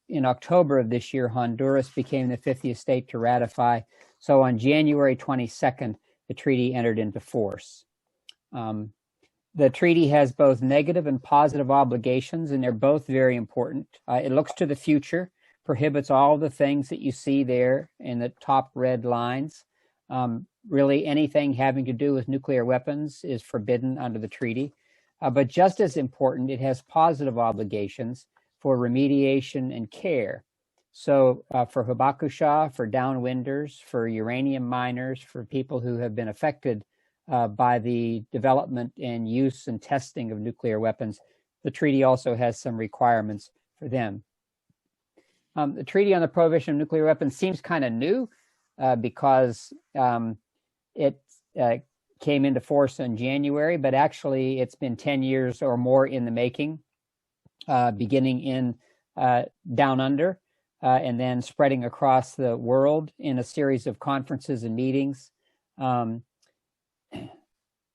in October of this year, Honduras became the 50th state to ratify. So on January 22nd, the treaty entered into force. The treaty has both negative and positive obligations, and they're both very important. It looks to the future, prohibits all the things that you see there in the top red lines. Really anything having to do with nuclear weapons is forbidden under the treaty. But just as important, it has positive obligations for remediation and care. So for hibakusha, for downwinders, for uranium miners, for people who have been affected by the development and use and testing of nuclear weapons, the treaty also has some requirements for them. The Treaty on the Prohibition of Nuclear Weapons seems kind of new because it came into force in January, but actually it's been 10 years or more in the making, beginning in down under and then spreading across the world in a series of conferences and meetings. And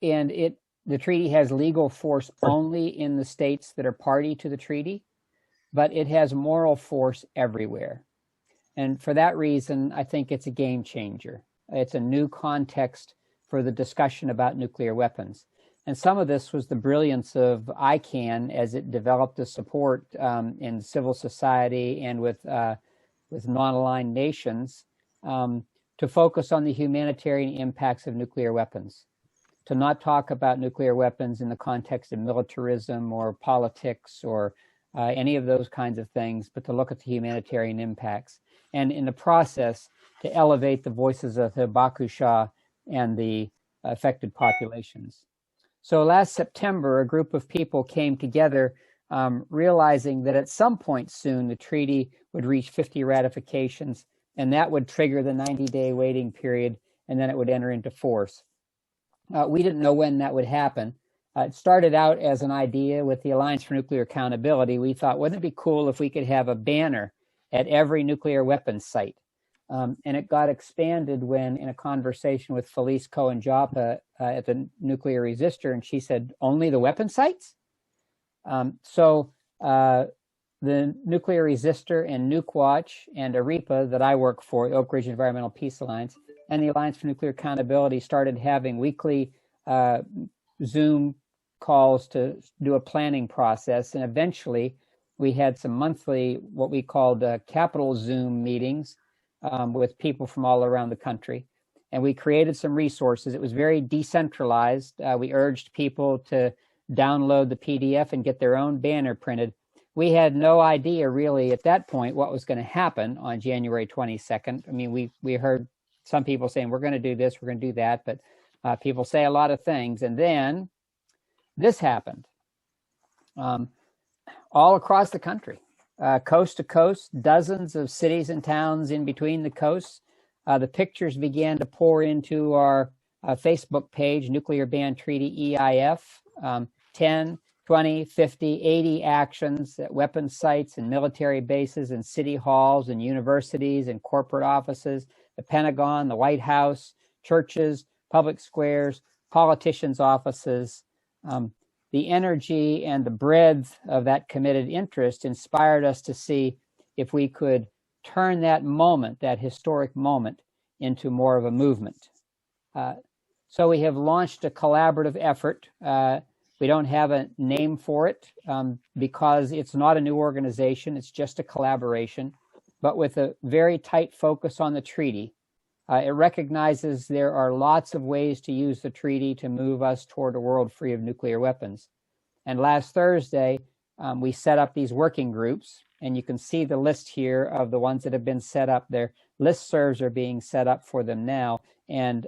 the treaty has legal force only in the states that are party to the treaty, but it has moral force everywhere. And for that reason, I think it's a game changer. It's a new context for the discussion about nuclear weapons. And some of this was the brilliance of ICANN as it developed the support in civil society and with non-aligned nations to focus on the humanitarian impacts of nuclear weapons, to not talk about nuclear weapons in the context of militarism or politics or any of those kinds of things, but to look at the humanitarian impacts. And in the process, to elevate the voices of the hibakusha and the affected populations. So last September, a group of people came together realizing that at some point soon, the treaty would reach 50 ratifications, and that would trigger the 90-day waiting period, and then it would enter into force. We didn't know when that would happen. It started out as an idea with the Alliance for Nuclear Accountability. We thought, wouldn't it be cool if we could have a banner at every nuclear weapons site? And it got expanded when, in a conversation with Felice Cohen-Joppa at the Nuclear Resistor, and she said, only the weapon sites? So the Nuclear Resistor and Nuke Watch and AREPA that I work for, the Oak Ridge Environmental Peace Alliance, and the Alliance for Nuclear Accountability started having weekly Zoom calls to do a planning process. And eventually we had some monthly, what we called capital Zoom meetings with people from all around the country. And we created some resources. It was very decentralized. We urged people to download the PDF and get their own banner printed. We had no idea really at that point what was going to happen on January 22nd. I mean, we heard some people saying, we're going to do this, we're going to do that, but people say a lot of things. And then this happened all across the country, coast to coast, dozens of cities and towns in between the coasts. The pictures began to pour into our Facebook page, Nuclear Ban Treaty EIF, 10, 20, 50, 80 actions at weapon sites and military bases and city halls and universities and corporate offices, the Pentagon, the White House, churches, public squares, politicians' offices. The energy and the breadth of that committed interest inspired us to see if we could turn that moment, that historic moment, into more of a movement. So we have launched a collaborative effort. We don't have a name for it because it's not a new organization. It's just a collaboration, but with a very tight focus on the treaty. It recognizes there are lots of ways to use the treaty to move us toward a world free of nuclear weapons. And last Thursday, we set up these working groups, and you can see the list here of the ones that have been set up. Their listservs are being set up for them now, and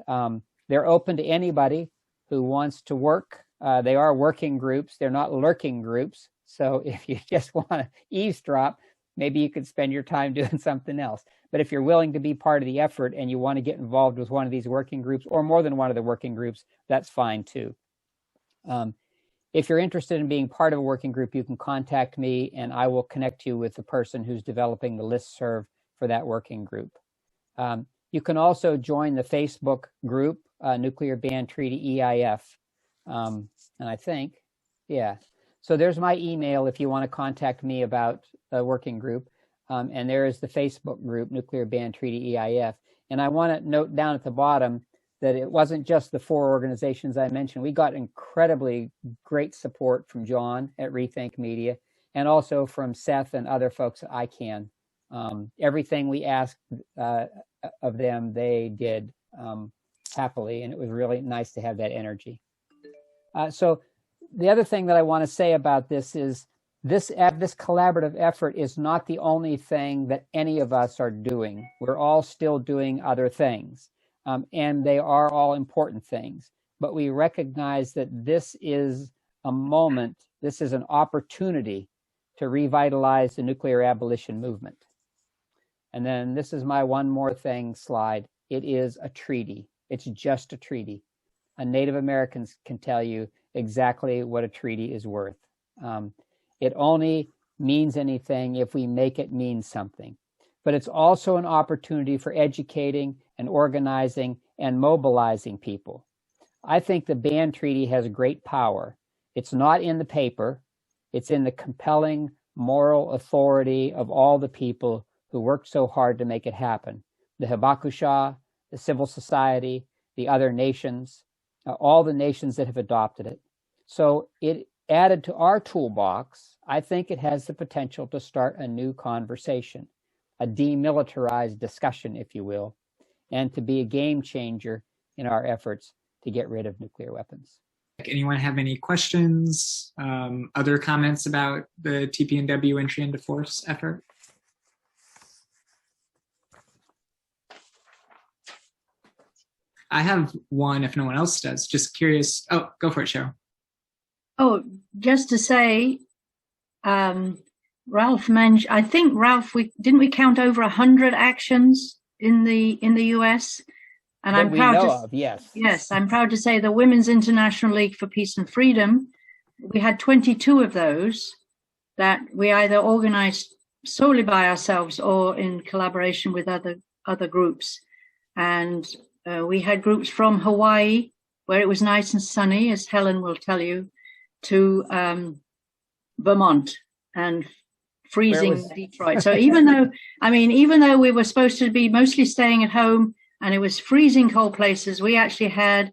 they're open to anybody who wants to work. They are working groups. They're not lurking groups. So if you just want to eavesdrop, maybe you could spend your time doing something else. But if you're willing to be part of the effort and you want to get involved with one of these working groups or more than one of the working groups, that's fine too. If you're interested in being part of a working group, you can contact me and I will connect you with the person who's developing the listserv for that working group. You can also join the Facebook group, Nuclear Ban Treaty EIF. And I think, yeah. So there's my email if you want to contact me about a working group. And there is the Facebook group, Nuclear Ban Treaty EIF. And I want to note down at the bottom that it wasn't just the 4 organizations I mentioned. We got incredibly great support from John at Rethink Media, and also from Seth and other folks at ICANN. Everything we asked of them, they did happily, and it was really nice to have that energy. So the other thing that I want to say about this is this collaborative effort is not the only thing that any of us are doing. We're all still doing other things, and they are all important things. But we recognize that this is a moment, this is an opportunity to revitalize the nuclear abolition movement. And then this is my one more thing slide. It is a treaty. It's just a treaty. And Native Americans can tell you exactly what a treaty is worth. It only means anything if we make it mean something. But it's also an opportunity for educating and organizing and mobilizing people. I think the ban treaty has great power. It's not in the paper. It's in the compelling moral authority of all the people who worked so hard to make it happen. The Hibakusha, the civil society, the other nations, all the nations that have adopted it. So it added to our toolbox, I think it has the potential to start a new conversation, a demilitarized discussion, if you will, and to be a game changer in our efforts to get rid of nuclear weapons. Anyone have any questions, other comments about the TPNW entry into force effort? I have one if no one else does. Just curious. Oh, go for it, Cheryl. Oh, just to say, Ralph mentioned, I think Ralph, didn't we count over 100 actions in the US? And that I'm proud to of, yes. Yes, I'm proud to say the Women's International League for Peace and Freedom, we had 22 of those that we either organized solely by ourselves or in collaboration with other groups. And we had groups from Hawaii, where it was nice and sunny, as Helen will tell you, to Vermont and freezing Detroit. So even though we were supposed to be mostly staying at home and it was freezing cold places, we actually had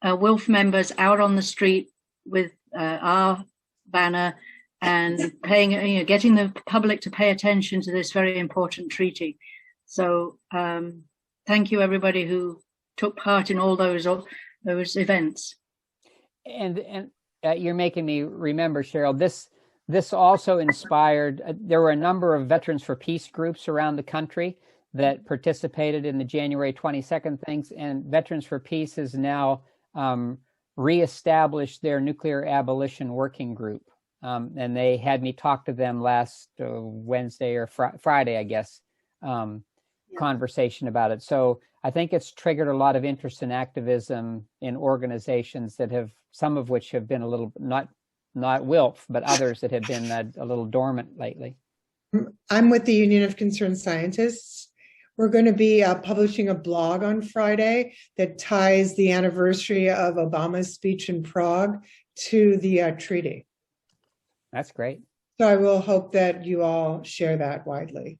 WILF members out on the street with our banner and getting the public to pay attention to this very important treaty. So thank you, everybody who took part in all those events. And you're making me remember, Cheryl, this also inspired, there were a number of Veterans for Peace groups around the country that participated in the January 22nd things, and Veterans for Peace has now reestablished their nuclear abolition working group. And they had me talk to them last Wednesday or Friday, I guess, conversation about it. So I think it's triggered a lot of interest and activism in organizations that have, some of which have been a little, not WILF, but others that have been a little dormant lately. I'm with the Union of Concerned Scientists. We're going to be publishing a blog on Friday that ties the anniversary of Obama's speech in Prague to the treaty. That's great. So I will hope that you all share that widely.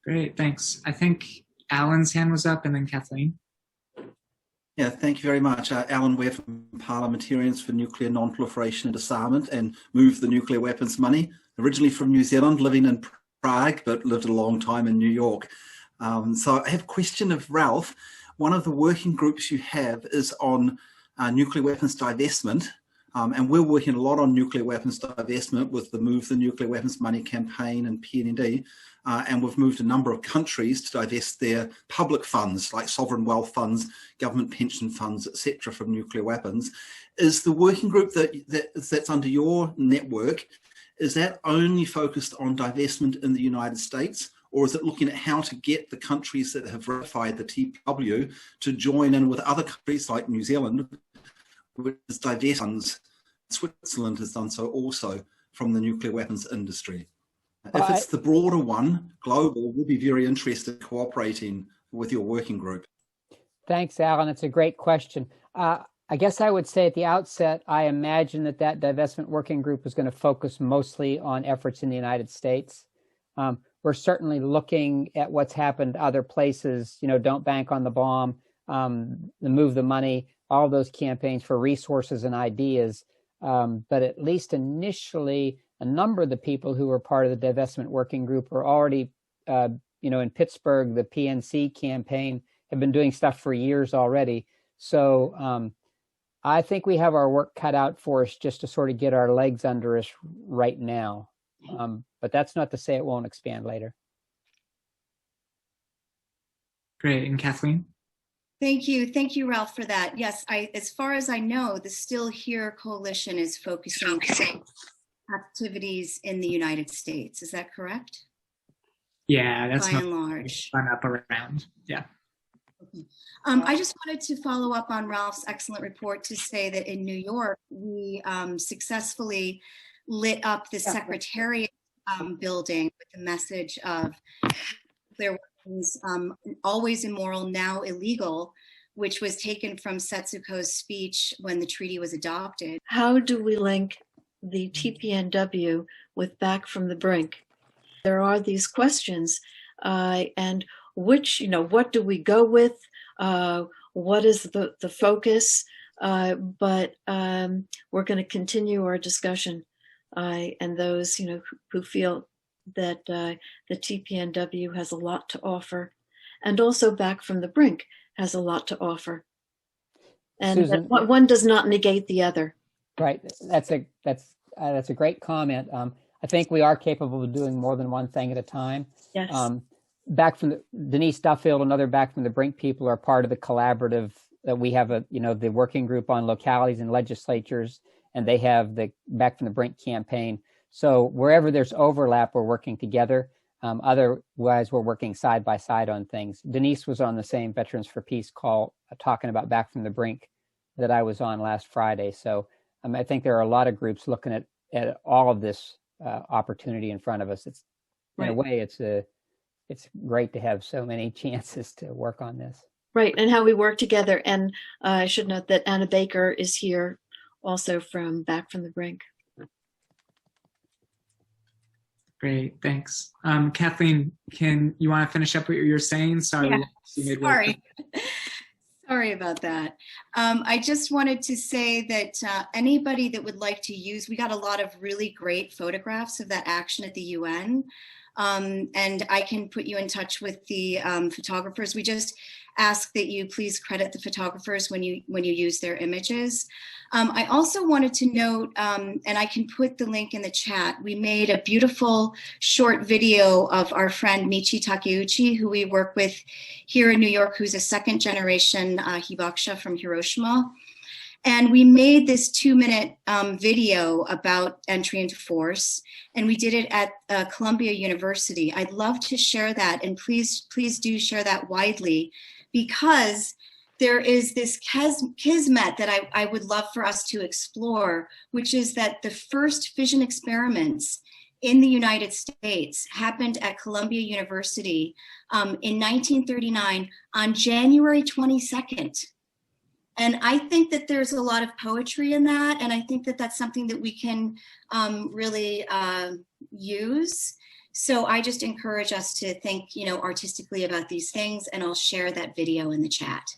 Great, thanks. I think Alan's hand was up and then Kathleen. Yeah, thank you very much. Alan Ware from Parliamentarians for Nuclear Non-Proliferation and Disarmament and Move the Nuclear Weapons Money. Originally from New Zealand, living in Prague, but lived a long time in New York. So I have a question of Ralph. One of the working groups you have is on nuclear weapons divestment. And we're working a lot on nuclear weapons divestment with the Move the Nuclear Weapons Money campaign and PND. And we've moved a number of countries to divest their public funds, like sovereign wealth funds, government pension funds, etc., from nuclear weapons. Is the working group that's under your network, is that only focused on divestment in the United States? Or is it looking at how to get the countries that have ratified the TPNW to join in with other countries like New Zealand, which is divest funds? Switzerland has done so also from the nuclear weapons industry. If it's the broader one, global, we'll be very interested in cooperating with your working group. Thanks, Alan. It's a great question. I guess I would say at the outset, I imagine that that divestment working group is going to focus mostly on efforts in the United States. We're certainly looking at what's happened other places, you know, Don't Bank on the Bomb, the Move the Money, all those campaigns for resources and ideas. But at least initially, a number of the people who were part of the divestment working group are already, you know, in Pittsburgh, the PNC campaign have been doing stuff for years already. So I think we have our work cut out for us just to sort of get our legs under us right now. But that's not to say it won't expand later. Great. And Kathleen? Thank you, Ralph, for that. Yes, as far as I know, the Still Here Coalition is focusing on activities in the United States. Is that correct? Yeah, that's by and large. Run up around. Yeah. Okay. I just wanted to follow up on Ralph's excellent report to say that in New York, we successfully lit up the Secretariat building with the message of nuclear weapons, always immoral, now illegal, which was taken from Setsuko's speech when the treaty was adopted. How do we link the TPNW with Back from the Brink? There are these questions, and which, you know, what do we go with? What is the focus? But we're going to continue our discussion. And those, you know, who feel that the TPNW has a lot to offer, and also Back from the Brink has a lot to offer. And Susan, one does not negate the other. Right. That's a great comment. I think we are capable of doing more than one thing at a time. Yes. Back from Denise Duffield and other Back from the Brink people are part of the collaborative that we have the working group on localities and legislatures, and they have the Back from the Brink campaign. So wherever there's overlap, we're working together. Otherwise, we're working side by side on things. Denise was on the same Veterans for Peace call talking about Back from the Brink that I was on last Friday. So I think there are a lot of groups looking at all of this opportunity in front of us. It's in a way, it's great to have so many chances to work on this. Right, and how we work together. And I should note that Anna Baker is here also from Back from the Brink. Great, thanks. Kathleen, you want to finish up what you're saying? Sorry. Yeah. Sorry about that. I just wanted to say that anybody that would like to use, we got a lot of really great photographs of that action at the UN. And I can put you in touch with the photographers. We just ask that you please credit the photographers when you use their images. I also wanted to note, and I can put the link in the chat, we made a beautiful short video of our friend Michi Takeuchi, who we work with here in New York, who's a second generation Hibakusha from Hiroshima. And we made this 2-minute video about entry into force, and we did it at Columbia University. I'd love to share that, and please do share that widely, because there is this kismet that I would love for us to explore, which is that the first fission experiments in the United States happened at Columbia University in 1939 on January 22nd. And I think that there's a lot of poetry in that, and I think that that's something that we can really use. So I just encourage us to think, artistically about these things, and I'll share that video in the chat.